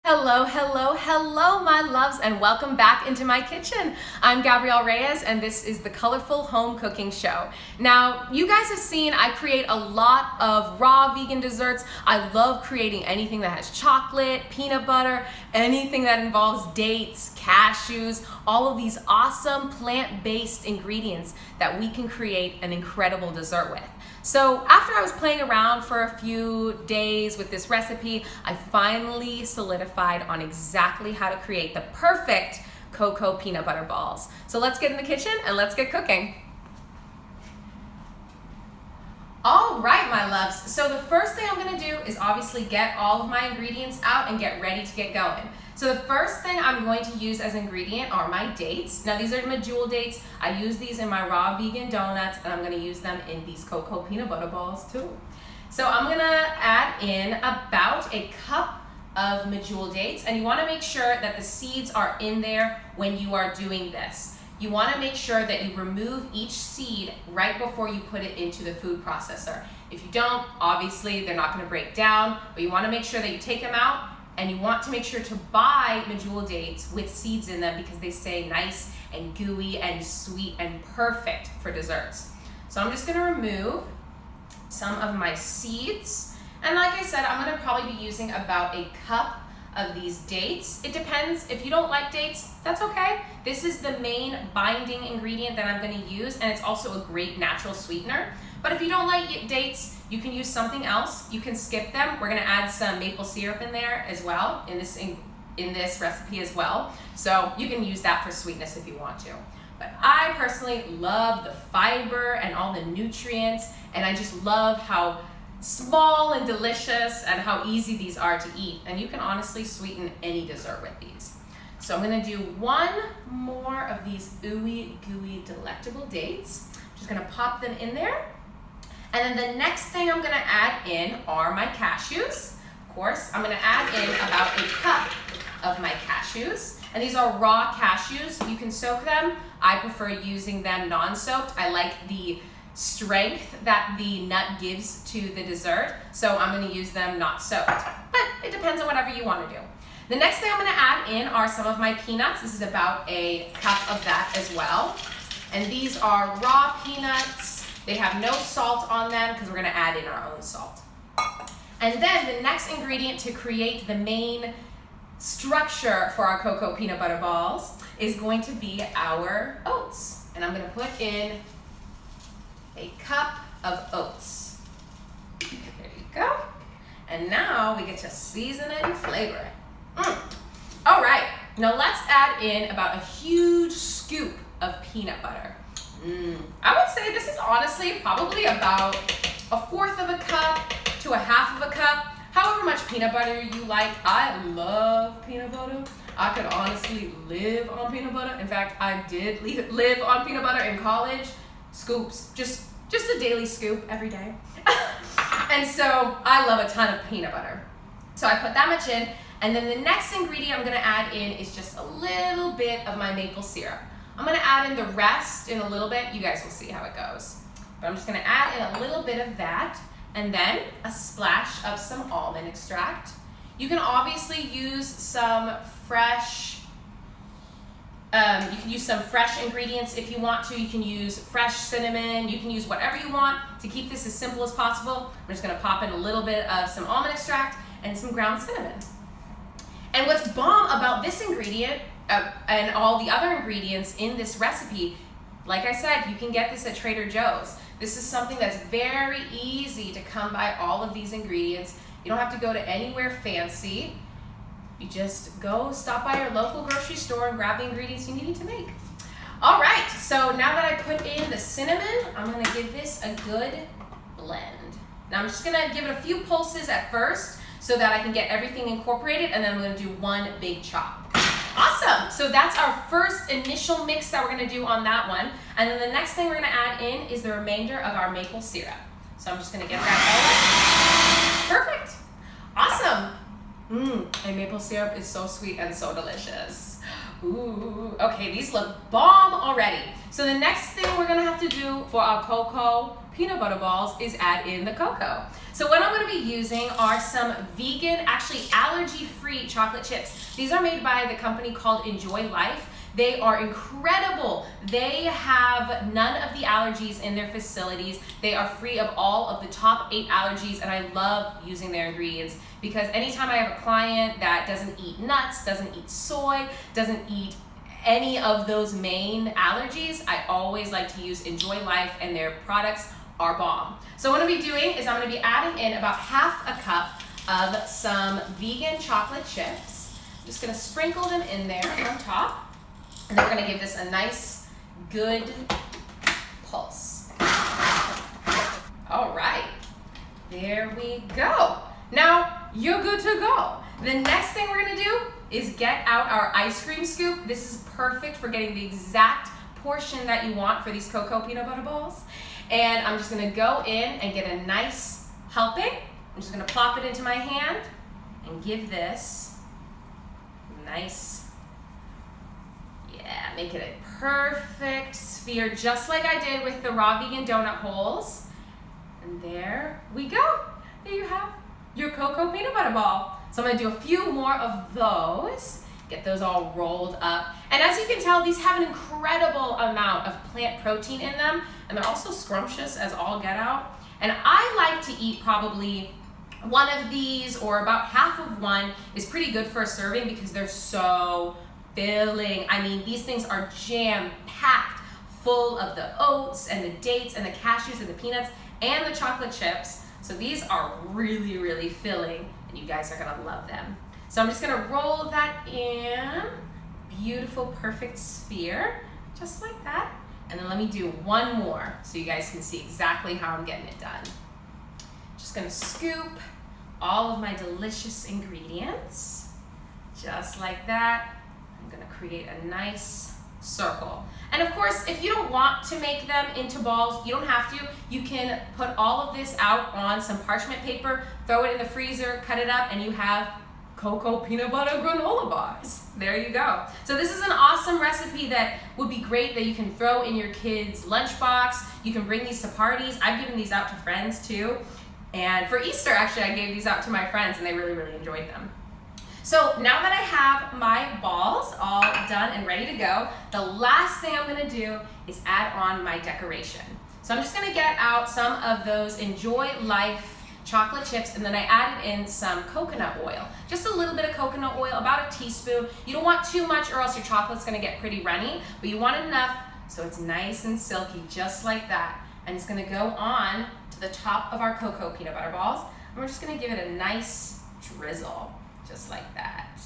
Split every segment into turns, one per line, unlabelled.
Hello, hello, hello, my loves, and welcome back into my kitchen. I'm Gabrielle Reyes, and this is the Colorful Home Cooking Show. Now, you guys have seen I create a lot of raw vegan desserts. I love creating anything that has chocolate, peanut butter, anything that involves dates, cashews, all of these awesome plant-based ingredients that we can create an incredible dessert with. So after I was playing around for a few days with this recipe, I finally solidified on exactly how to create the perfect Coco Peanut Butter Balls. So let's get in the kitchen and let's get cooking. All right, my loves. So the first thing I'm gonna do is obviously get all of my ingredients out and get ready to get going. So the first thing I'm going to use as ingredient are my dates. Now these are Medjool Dates. I use these in my raw vegan donuts, and I'm gonna use them in these Coco Peanut Butter Balls too. So I'm gonna add in about a cup of Medjool Dates, and you wanna make sure that the seeds are in there when you are doing this. You wanna make sure that you remove each seed right before you put it into the food processor. If you don't, obviously they're not gonna break down, but you wanna make sure that you take them out. And you want to make sure to buy Medjool Dates with seeds in them because they stay nice and gooey and sweet and perfect for desserts. So I'm just gonna remove some of my seeds. And like I said, I'm gonna probably be using about a cup of these dates. It depends. If you don't like dates, that's okay. This is the main binding ingredient that I'm gonna use, and it's also a great natural sweetener. But if you don't like dates, you can use something else. You can skip them. We're gonna add some maple syrup in there as well, in this recipe as well. So you can use that for sweetness if you want to. But I personally love the fiber and all the nutrients, and I just love how small and delicious and how easy these are to eat. And you can honestly sweeten any dessert with these. So I'm gonna do one more of these ooey gooey delectable dates. Just gonna pop them in there. And then the next thing I'm gonna add in are my cashews. Of course, I'm gonna add in about a cup of my cashews. And these are raw cashews. You can soak them. I prefer using them non-soaked. I like the strength that the nut gives to the dessert. So I'm gonna use them not soaked. But it depends on whatever you wanna do. The next thing I'm gonna add in are some of my peanuts. This is about a cup of that as well. And these are raw peanuts. They have no salt on them because we're gonna add in our own salt. And then the next ingredient to create the main structure for our Coco Peanut Butter Balls is going to be our oats. And I'm gonna put in a cup of oats. There you go. And now we get to season it and flavor it. All right, now let's add in about a huge scoop of peanut butter. I would say this is honestly probably about a fourth of a cup to a half of a cup. However much peanut butter you like. I love peanut butter. I could honestly live on peanut butter. In fact, I did live on peanut butter in college. Scoops, just a daily scoop every day. And so I love a ton of peanut butter. So I put that much in, and then the next ingredient I'm gonna add in is just a little bit of my maple syrup. I'm gonna add in the rest in a little bit. You guys will see how it goes. But I'm just gonna add in a little bit of that, and then a splash of some almond extract. You can obviously use some fresh, ingredients if you want to. You can use fresh cinnamon. You can use whatever you want to keep this as simple as possible. I'm just gonna pop in a little bit of some almond extract and some ground cinnamon. And what's bomb about this ingredient and all the other ingredients in this recipe, like I said, you can get this at Trader Joe's. This is something that's very easy to come by all of these ingredients. You don't have to go to anywhere fancy. You just stop by your local grocery store and grab the ingredients you need to make. All right, so now that I put in the cinnamon, I'm gonna give this a good blend. Now I'm just gonna give it a few pulses at first so that I can get everything incorporated, and then I'm gonna do one big chop. Awesome, so that's our first initial mix that we're gonna do on that one. And then the next thing we're gonna add in is the remainder of our maple syrup. So I'm just gonna get that all up. Perfect, awesome. And maple syrup is so sweet and so delicious. Okay, these look bomb already. So the next thing we're gonna have to do for our Coco peanut butter balls is add in the cocoa. So what I'm going to be using are some vegan, actually allergy-free chocolate chips. These are made by the company called Enjoy Life. They are incredible. They have none of the allergies in their facilities. They are free of all of the top 8 allergies, and I love using their ingredients because anytime I have a client that doesn't eat nuts, doesn't eat soy, doesn't eat any of those main allergies, I always like to use Enjoy Life, and their products are bomb. So what I'm gonna be doing is I'm gonna be adding in about half a cup of some vegan chocolate chips. I'm just gonna sprinkle them in there on top, and then we're gonna give this a nice, good pulse. All right, there we go. Now, you're good to go. The next thing we're gonna do is get out our ice cream scoop. This is perfect for getting the exact portion that you want for these Coco Peanut Butter Balls. And I'm just gonna go in and get a nice helping. I'm just gonna plop it into my hand and give this nice, yeah, make it a perfect sphere, just like I did with the raw vegan donut holes. And there we go. There you have your Coco Peanut Butter Ball. So I'm gonna do a few more of those, get those all rolled up. And as you can tell, these have an incredible amount of plant protein in them, and they're also scrumptious as all get out. And I like to eat probably one of these, or about half of one is pretty good for a serving because they're so filling. I mean, these things are jam-packed full of the oats and the dates and the cashews and the peanuts and the chocolate chips. So these are really, really filling, and you guys are gonna love them. So I'm just gonna roll that in, beautiful, perfect sphere, just like that. And then let me do one more so you guys can see exactly how I'm getting it done. Just gonna scoop all of my delicious ingredients, just like that. I'm gonna create a nice circle. And of course, if you don't want to make them into balls, you don't have to. You can put all of this out on some parchment paper, throw it in the freezer, cut it up, and you have Coco Peanut Butter Granola Bars. There you go. So this is an awesome recipe that would be great that you can throw in your kids' lunchbox. You can bring these to parties. I've given these out to friends too. And for Easter, actually, I gave these out to my friends, and they really, really enjoyed them. So now that I have my balls all done and ready to go, the last thing I'm gonna do is add on my decoration. So I'm just gonna get out some of those Enjoy Life chocolate chips, and then I added in some coconut oil. Just a little bit of coconut oil, about a teaspoon. You don't want too much or else your chocolate's gonna get pretty runny, but you want enough so it's nice and silky, just like that. And it's gonna go on to the top of our Coco Peanut Butter Balls, and we're just gonna give it a nice drizzle. Just like that.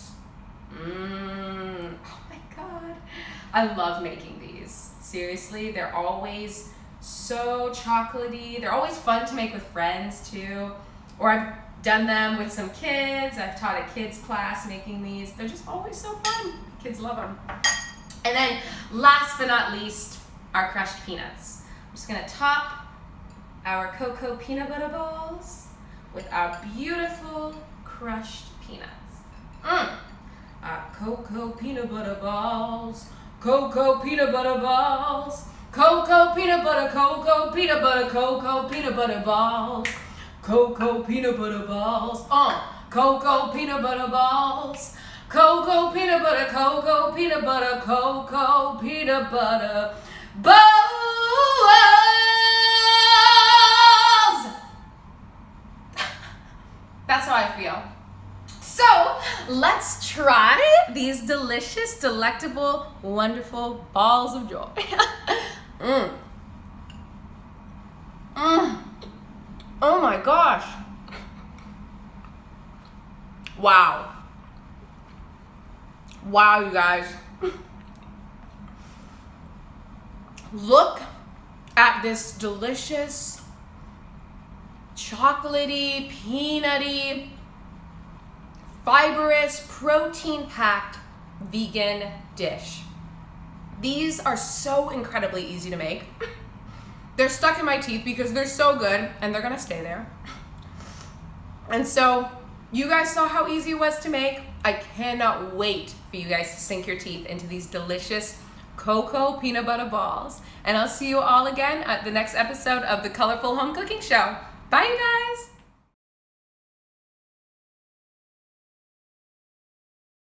Oh my God. I love making these. Seriously, they're always so chocolatey. They're always fun to make with friends too. Or I've done them with some kids. I've taught a kids class making these. They're just always so fun. Kids love them. And then last but not least, our crushed peanuts. I'm just gonna top our Coco Peanut Butter Balls with our beautiful crushed peanuts. Our Coco Peanut Butter Balls, Coco Peanut Butter Balls, Coco Peanut Butter, Coco Peanut Butter, Coco Peanut Butter Balls, Coco Peanut Butter Balls, Coco Peanut Butter Balls, Coco Peanut Butter, Coco Peanut Butter, Coco Peanut Butter Balls. That's how I feel. So let's try these delicious, delectable, wonderful balls of joy. Oh my gosh. Wow. Wow, you guys. Look at this delicious, chocolatey, peanutty, fibrous, protein-packed vegan dish. These are so incredibly easy to make. They're stuck in my teeth because they're so good, and they're gonna stay there. And so, you guys saw how easy it was to make. I cannot wait for you guys to sink your teeth into these delicious Coco Peanut Butter Balls. And I'll see you all again at the next episode of the Colorful Home Cooking Show. Bye, you guys!